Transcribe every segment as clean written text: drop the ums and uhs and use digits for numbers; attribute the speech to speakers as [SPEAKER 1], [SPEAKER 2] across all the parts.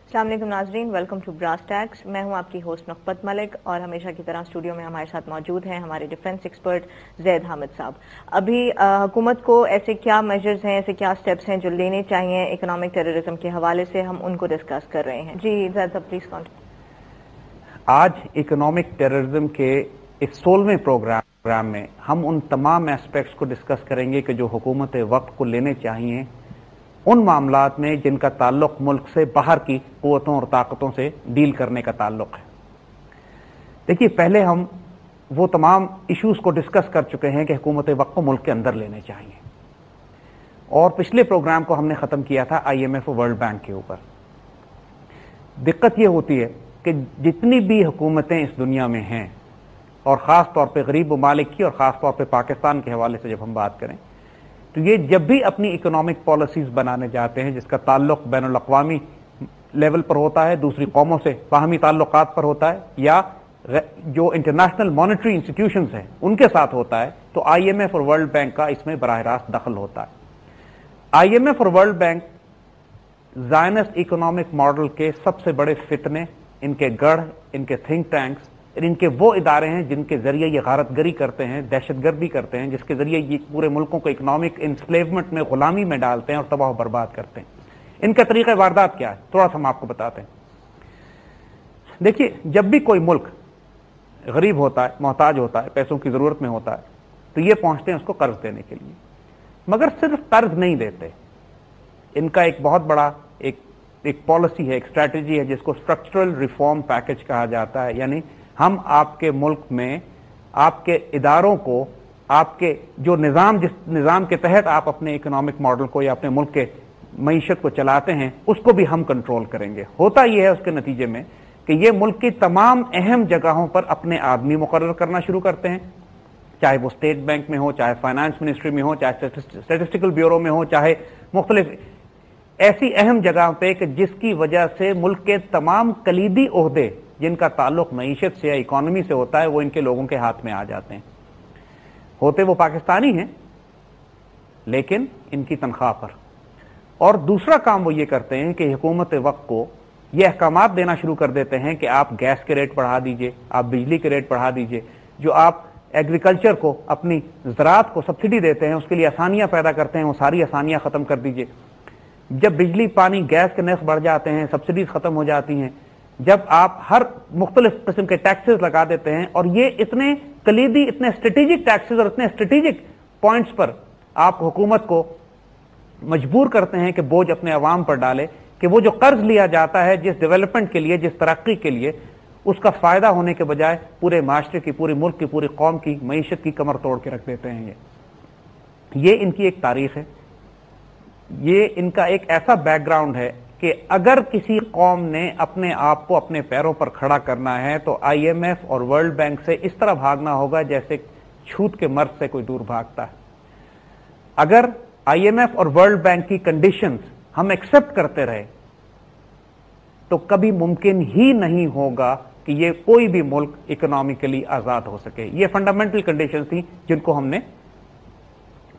[SPEAKER 1] अस्सलाम वालेकुम नाजरीन, वेलकम टू ब्रास टैक्स। मैं हूं आपकी होस्ट नुकबत मलिक और हमेशा की तरह स्टूडियो में हमारे साथ मौजूद हैं हमारे डिफेंस एक्सपर्ट जैद हामिद साहब। अभी हुकूमत को ऐसे क्या मेजर्स हैं, ऐसे क्या स्टेप्स हैं जो लेने चाहिए इकोनॉमिक टेररिज्म के हवाले से, हम उनको डिस्कस कर रहे हैं। जी जैद साहब प्लीज कंटिन्यू।
[SPEAKER 2] आज इकोनॉमिक टेररिज्म के इस 16वें प्रोग्राम में हम उन तमाम एस्पेक्ट्स को डिस्कस करेंगे कि जो हुकूमत वक्त को लेने चाहिए उन मामलात में जिनका ताल्लुक मुल्क से बाहर की कुव्वतों और ताकतों से डील करने का ताल्लुक है। देखिए, पहले हम वो तमाम इश्यूज को डिस्कस कर चुके हैं कि हुकूमत वक्त को मुल्क के अंदर लेने चाहिए, और पिछले प्रोग्राम को हमने खत्म किया था IMF और वर्ल्ड बैंक के ऊपर। दिक्कत यह होती है कि जितनी भी हुकूमतें इस दुनिया में हैं, और ख़ास तौर पे गरीब ममालिक की और ख़ास तौर पे पाकिस्तान के हवाले से जब हम बात करें, तो ये जब भी अपनी इकोनॉमिक पॉलिसीज बनाने जाते हैं जिसका ताल्लुक बैनुल अक़वामी लेवल पर होता है, दूसरी कौमों से बाहमी ताल्लुकात पर होता है, या जो इंटरनेशनल मॉनेटरी इंस्टीट्यूशंस हैं उनके साथ होता है, तो IMF और वर्ल्ड बैंक का इसमें बराह रास्त दखल होता है। IMF और world bank Zionist economic model के सबसे बड़े फितने, इनके गढ़, इनके थिंक टैंक्स, इनके वो इदारे हैं जिनके जरिए ये गारतगरी करते हैं, दहशतगर्दी करते हैं, जिसके जरिए ये पूरे मुल्कों को इकोनॉमिक इंस्लेवमेंट में, गुलामी में डालते हैं और तबाह बर्बाद करते हैं। इनका तरीका वारदात क्या है, थोड़ा सा हम आपको बताते हैं। देखिए, जब भी कोई मुल्क गरीब होता है, मोहताज होता है, पैसों की जरूरत में होता है, तो ये पहुंचते हैं उसको कर्ज देने के लिए। मगर सिर्फ कर्ज नहीं देते, इनका एक बहुत बड़ा एक पॉलिसी है, एक स्ट्रैटेजी है जिसको स्ट्रक्चरल रिफॉर्म पैकेज कहा जाता है। यानी हम आपके मुल्क में आपके इदारों को, आपके जो जिस निज़ाम के तहत आप अपने इकोनॉमिक मॉडल को या अपने मुल्क के मईशत को चलाते हैं, उसको भी हम कंट्रोल करेंगे। होता यह है उसके नतीजे में कि ये मुल्क की तमाम अहम जगहों पर अपने आदमी मुकर्रर करना शुरू करते हैं, चाहे वो स्टेट बैंक में हो, चाहे फाइनेंस मिनिस्ट्री में हो, चाहे स्टैटिस्टिकल ब्यूरो में हो, चाहे मुख्तलिफ ऐसी अहम जगह पे कि जिसकी वजह से मुल्क के तमाम कलीदी ओहदे जिनका ताल्लुक मईशत से या इकोनॉमी से होता है वो इनके लोगों के हाथ में आ जाते हैं। होते वो पाकिस्तानी हैं लेकिन इनकी तनख्वाह पर। और दूसरा काम वो ये करते हैं कि हुकूमत वक्त को ये अहकामात देना शुरू कर देते हैं कि आप गैस के रेट बढ़ा दीजिए, आप बिजली के रेट बढ़ा दीजिए, जो आप एग्रीकल्चर को, अपनी ज़राअत को सब्सिडी देते हैं, उसके लिए आसानियां पैदा करते हैं, वो सारी आसानियां खत्म कर दीजिए। जब बिजली, पानी, गैस के नर्ख बढ़ जाते हैं, सब्सिडीज खत्म हो जाती हैं, जब आप हर मुख्तलिफ किस्म के टैक्सेस लगा देते हैं, और ये इतने कलीदी, इतने स्ट्रेटेजिक टैक्सेस और इतने स्ट्रेटेजिक पॉइंट्स पर आप हुकूमत को मजबूर करते हैं कि बोझ अपने अवाम पर डाले, कि वो जो कर्ज लिया जाता है जिस डेवलपमेंट के लिए, जिस तरक्की के लिए, उसका फायदा होने के बजाय पूरे माशरे की, पूरे मुल्क की, पूरी कौम की मईशत की कमर तोड़ के रख देते हैं। ये इनकी एक तारीख है, ये इनका एक ऐसा बैकग्राउंड है कि अगर किसी कौम ने अपने आप को अपने पैरों पर खड़ा करना है तो IMF और वर्ल्ड बैंक से इस तरह भागना होगा जैसे छूत के मर्द से कोई दूर भागता है। अगर IMF और वर्ल्ड बैंक की कंडीशंस हम एक्सेप्ट करते रहे तो कभी मुमकिन ही नहीं होगा कि ये कोई भी मुल्क इकोनॉमिकली आजाद हो सके। ये फंडामेंटल कंडीशंस थी जिनको हमने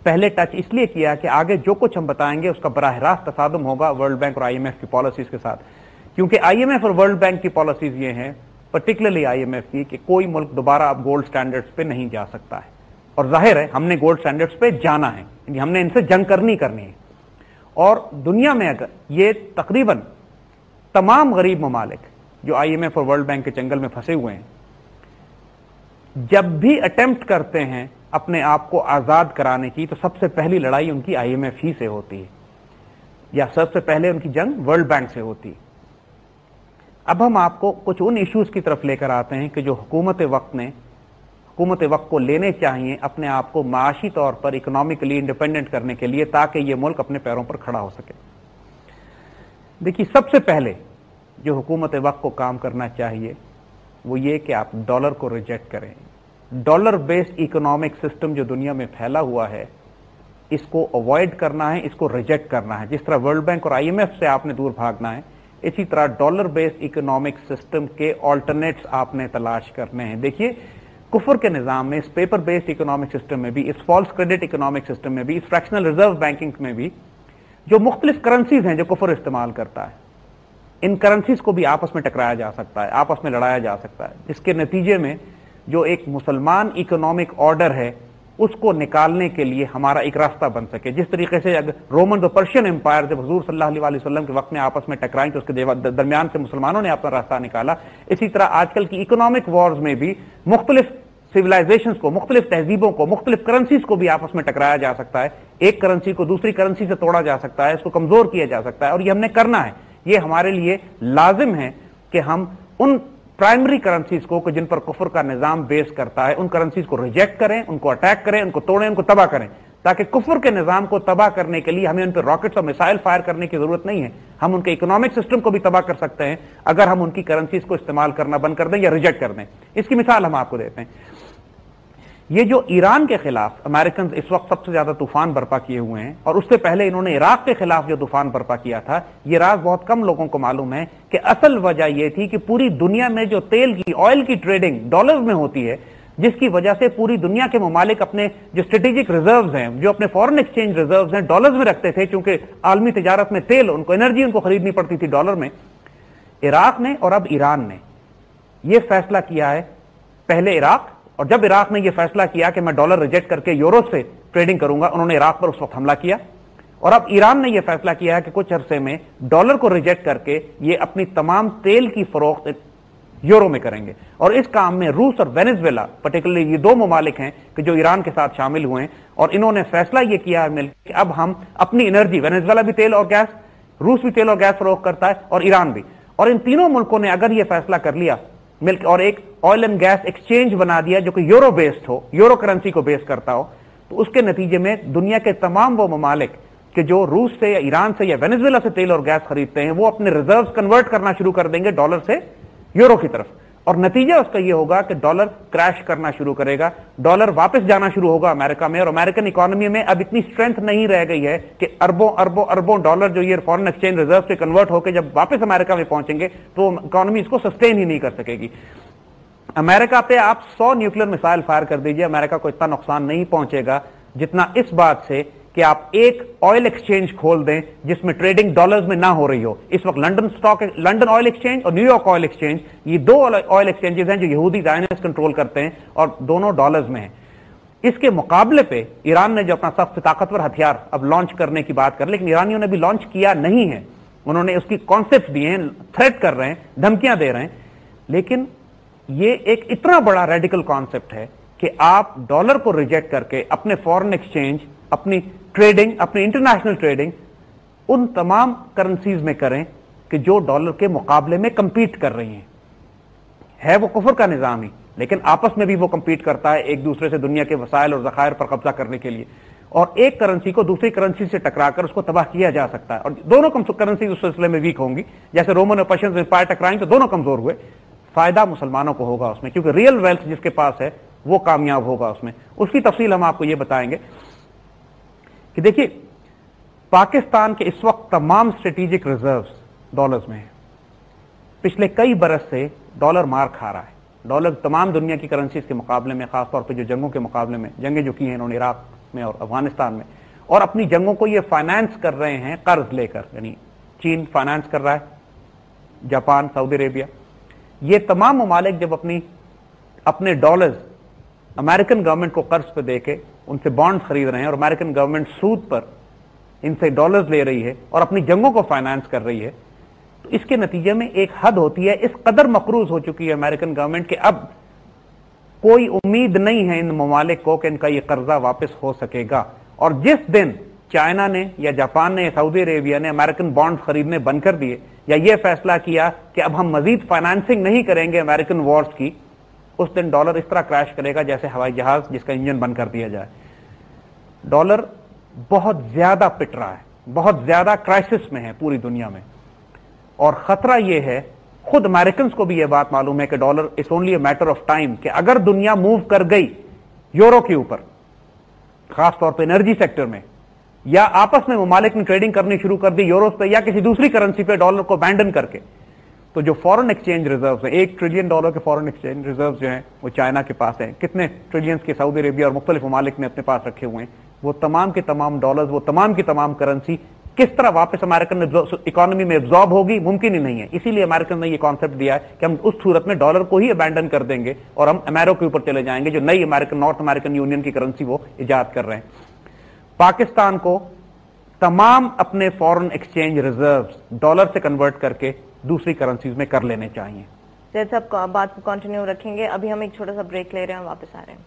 [SPEAKER 2] पहले टच इसलिए किया कि आगे जो कुछ हम बताएंगे उसका बराह रास्त तसादुम होगा वर्ल्ड बैंक और IMF की पॉलिसीज के साथ, क्योंकि IMF और वर्ल्ड बैंक की पॉलिसीज ये हैं, पर्टिकुलरली IMF की, कि कोई मुल्क दोबारा अब गोल्ड स्टैंडर्ड्स पे नहीं जा सकता है। और जाहिर है हमने गोल्ड स्टैंडर्ड्स पे जाना है, हमने इनसे जंग करनी है। और दुनिया में अगर ये तकरीबन तमाम गरीब ममालिक जो IMF और वर्ल्ड बैंक के चंगल में फंसे हुए हैं, जब भी अटेम्प्ट करते हैं अपने आप को आजाद कराने की, तो सबसे पहली लड़ाई उनकी IMF ही से होती है, या सबसे पहले उनकी जंग वर्ल्ड बैंक से होती है। अब हम आपको कुछ उन इश्यूज की तरफ लेकर आते हैं कि जो हुकूमत वक्त को लेने चाहिए अपने आप को माशी तौर पर इकोनॉमिकली इंडिपेंडेंट करने के लिए, ताकि ये मुल्क अपने पैरों पर खड़ा हो सके। देखिए, सबसे पहले जो हुकूमत वक्त को काम करना चाहिए वो ये कि आप डॉलर को रिजेक्ट करें। डॉलर बेस्ड इकोनॉमिक सिस्टम जो दुनिया में फैला हुआ है, इसको अवॉइड करना है, इसको रिजेक्ट करना है। जिस तरह वर्ल्ड बैंक और IMF से आपने दूर भागना है, इसी तरह डॉलर बेस्ड इकोनॉमिक सिस्टम के ऑल्टरनेट्स आपने तलाश करने हैं। देखिए, कुफर के निजाम में, इस पेपर बेस्ड इकोनॉमिक सिस्टम में भी, इस फॉल्स क्रेडिट इकोनॉमिक सिस्टम में भी, इस फ्रैक्शनल रिजर्व बैंकिंग में भी जो मुख्तलिफ करेंसीज हैं जो कुफर इस्तेमाल करता है, इन करेंसीज को भी आपस में टकराया जा सकता है, आपस में लड़ाया जा सकता है, जिसके नतीजे में जो एक मुसलमान इकोनॉमिक ऑर्डर है उसको निकालने के लिए हमारा एक रास्ता बन सके। जिस तरीके से अगर रोमन और पर्शियन एम्पायर जब हुजूर सल्लल्लाहु अलैहि वसल्लम के वक्त में आपस में टकराई तो उसके दरमियान से मुसलमानों ने अपना रास्ता निकाला, इसी तरह आजकल की इकोनॉमिक वॉर्स में भी मुख्तलिफ सिविलाइजेशंस को, मुख्तलिफ तहजीबों को, मुख्तलिफ करेंसीज को भी आपस में टकराया जा सकता है। एक करेंसी को दूसरी करेंसी से तोड़ा जा सकता है, इसको कमजोर किया जा सकता है, और ये हमने करना है। ये हमारे लिए लाजिम है कि हम उन प्राइमरी करेंसीज को जिन पर कुफर का निजाम बेस करता है, उन करेंसीज को रिजेक्ट करें, उनको अटैक करें, उनको तोड़ें, उनको तबाह करें, ताकि कुफर के निजाम को तबाह करने के लिए हमें उन पर रॉकेट्स और मिसाइल फायर करने की जरूरत नहीं है। हम उनके इकोनॉमिक सिस्टम को भी तबाह कर सकते हैं अगर हम उनकी करेंसीज को इस्तेमाल करना बंद कर दें या रिजेक्ट कर दें। इसकी मिसाल हम आपको देते हैं। ये जो ईरान के खिलाफ अमेरिकन इस वक्त सबसे ज्यादा तूफान बर्पा किए हुए हैं, और उससे पहले इन्होंने इराक के खिलाफ जो तूफान बर्पा किया था, ये राज बहुत कम लोगों को मालूम है कि असल वजह यह थी कि पूरी दुनिया में जो तेल की, ऑयल की ट्रेडिंग डॉलर्स में होती है, जिसकी वजह से पूरी दुनिया के ममालिक अपने जो स्ट्रेटेजिक रिजर्व्स हैं, जो अपने फॉरेन एक्सचेंज रिजर्व्स हैं, डॉलर्स में रखते थे, क्योंकि आलमी तिजारत में तेल, उनको एनर्जी उनको खरीदनी पड़ती थी डॉलर में। इराक ने और अब ईरान ने यह फैसला किया है, पहले इराक, और जब इराक ने यह फैसला किया कि मैं डॉलर रिजेक्ट करके यूरो से ट्रेडिंग करूंगा, उन्होंने इराक पर उस वक्त हमला किया। और अब ईरान ने यह फैसला किया है कि कुछ अरसे में डॉलर को रिजेक्ट करके ये अपनी तमाम तेल की फरोख्त यूरो में करेंगे। और इस काम में रूस और वेनेजुएला पर्टिकुलरली ये दो ममालिक हैं कि जो ईरान के साथ शामिल हुए हैं, और इन्होंने फैसला यह किया है मिलकर कि अब हम अपनी एनर्जी, वेनेजुएला भी तेल और गैस, रूस भी तेल और गैस फरोख्त करता है, और ईरान भी, और इन तीनों मुल्कों ने अगर यह फैसला कर लिया मिलकर और एक ऑयल एंड गैस एक्सचेंज बना दिया जो कि यूरो बेस्ड हो, यूरो करेंसी को बेस करता हो, तो उसके नतीजे में दुनिया के तमाम वो ममालिक कि जो रूस से या ईरान से या वेनेजुएला से तेल और गैस खरीदते हैं, वो अपने रिजर्व्स कन्वर्ट करना शुरू कर देंगे डॉलर से यूरो की तरफ, और नतीजा उसका यह होगा कि डॉलर क्रैश करना शुरू करेगा, डॉलर वापस जाना शुरू होगा अमेरिका में, और अमेरिकन इकोनॉमी में अब इतनी स्ट्रेंथ नहीं रह गई है कि अरबों अरबों अरबों डॉलर जो ये फॉरेन एक्सचेंज रिजर्व से कन्वर्ट होकर जब वापस अमेरिका में पहुंचेंगे तो इकोनॉमी इसको सस्टेन ही नहीं कर सकेगी। अमेरिका पे आप 100 न्यूक्लियर मिसाइल फायर कर दीजिए, अमेरिका को इतना नुकसान नहीं पहुंचेगा जितना इस बात से कि आप एक ऑयल एक्सचेंज खोल दें जिसमें ट्रेडिंग डॉलर्स में ना हो रही हो। इस वक्त लंदन ऑयल एक्सचेंज और न्यूयॉर्क ऑयल एक्सचेंज, ये दो ऑयल एक्सचेंजेस हैं जो यहूदी जायनिस्ट कंट्रोल करते हैं, और दोनों डॉलर्स में हैं। इसके मुकाबले पे ईरान ने जो अपना सबसे ताकतवर हथियार अब लॉन्च करने की बात कर, लेकिन ईरानियों ने भी लॉन्च किया नहीं है, उन्होंने उसकी कॉन्सेप्ट दिए हैं, थ्रेट कर रहे हैं, धमकियां दे रहे हैं, लेकिन ये एक इतना बड़ा रेडिकल कॉन्सेप्ट है कि आप डॉलर को रिजेक्ट करके अपने फॉरेन एक्सचेंज, अपनी ट्रेडिंग, अपनी इंटरनेशनल ट्रेडिंग उन तमाम करेंसीज में करें कि जो डॉलर के मुकाबले में कंपीट कर रही हैं। है वो कुफर का निजाम ही, लेकिन आपस में भी वो कंपीट करता है एक दूसरे से दुनिया के वसाइल और जखायर पर कब्जा करने के लिए, और एक करेंसी को दूसरी करेंसी से टकराकर उसको तबाह किया जा सकता है। और दोनों करेंसी उस सिलसिले में वीक होंगी, जैसे रोमन और पर्शियन एम्पायर टकराएं तो दोनों कमजोर हुए। फायदा मुसलमानों को होगा उसमें, क्योंकि रियल वेल्थ जिसके पास है वो कामयाब होगा उसमें। उसकी तफसील हम आपको ये बताएंगे कि देखिए, पाकिस्तान के इस वक्त तमाम स्ट्रेटेजिक रिजर्व्स डॉलर्स में है। पिछले कई बरस से डॉलर मार खा रहा है। डॉलर तमाम दुनिया की करेंसीज के मुकाबले में, खासतौर पर जो जंगों के मुकाबले में, जंगें जो की हैं इन्होंने इराक में और अफगानिस्तान में, और अपनी जंगों को ये फाइनेंस कर रहे हैं कर्ज लेकर, यानी चीन फाइनेंस कर रहा है, जापान, सऊदी अरेबिया, ये तमाम ममालिक जब अपने डॉलर्स अमेरिकन गवर्नमेंट को कर्ज पे देके उनसे बॉन्ड खरीद रहे हैं, और अमेरिकन गवर्नमेंट सूद पर इनसे डॉलर्स ले रही है और अपनी जंगों को फाइनेंस कर रही है, तो इसके नतीजे में एक हद होती है। इस कदर मकरूज हो चुकी है अमेरिकन गवर्नमेंट कि अब कोई उम्मीद नहीं है इन ममालिक को कि इनका यह कर्जा वापस हो सकेगा। और जिस दिन चाइना ने या जापान ने या सऊदी अरेबिया ने अमेरिकन बॉन्ड खरीदने बंद कर दिए, या यह फैसला किया कि अब हम मजीद फाइनेंसिंग नहीं करेंगे अमेरिकन वॉर्स की, उस दिन डॉलर इस तरह क्रैश करेगा जैसे हवाई जहाज जिसका इंजन बंद कर दिया जाए। डॉलर बहुत ज्यादा पिट रहा है, बहुत ज्यादा क्राइसिस में है पूरी दुनिया में, और खतरा यह है, खुद अमेरिकन को भी यह बात मालूम है कि dollar is only a matter of time, कि अगर दुनिया मूव कर गई यूरो के ऊपर, खासतौर पर एनर्जी सेक्टर में, या आपस में ममालिक ने ट्रेडिंग करनी शुरू कर दी यूरो पे या किसी दूसरी करेंसी पे डॉलर को अबैंडन करके, तो जो फॉरेन एक्सचेंज रिजर्व्स हैं, $1 ट्रिलियन के फॉरेन एक्सचेंज रिजर्व्स जो हैं वो चाइना के पास हैं, कितने ट्रिलियंस के सऊदी अरेबिया और मुख्तलिफ ममालिक ने अपने पास रखे हुए हैं, वो तमाम के तमाम डॉलर्स, वो तमाम की तमाम करेंसी किस तरह वापस अमेरिकन इकोनॉमी में एब्जॉर्ब होगी, मुमकिन ही नहीं है। इसीलिए अमेरिकन ने ये कॉन्सेप्ट दिया है कि हम उस सूरत में डॉलर को ही अबैंडन कर देंगे और हम अमेरो के ऊपर चले जाएंगे, जो नई अमेरिकन नॉर्थ अमेरिकन यूनियन की करेंसी वो इजाद कर रहे हैं। पाकिस्तान को तमाम अपने फॉरेन एक्सचेंज रिजर्व्स डॉलर से कन्वर्ट करके दूसरी करेंसीज में कर लेने चाहिए।
[SPEAKER 1] जैसे आप बात को कंटिन्यू रखेंगे, अभी हम एक छोटा सा ब्रेक ले रहे हैं, वापस आ रहे हैं।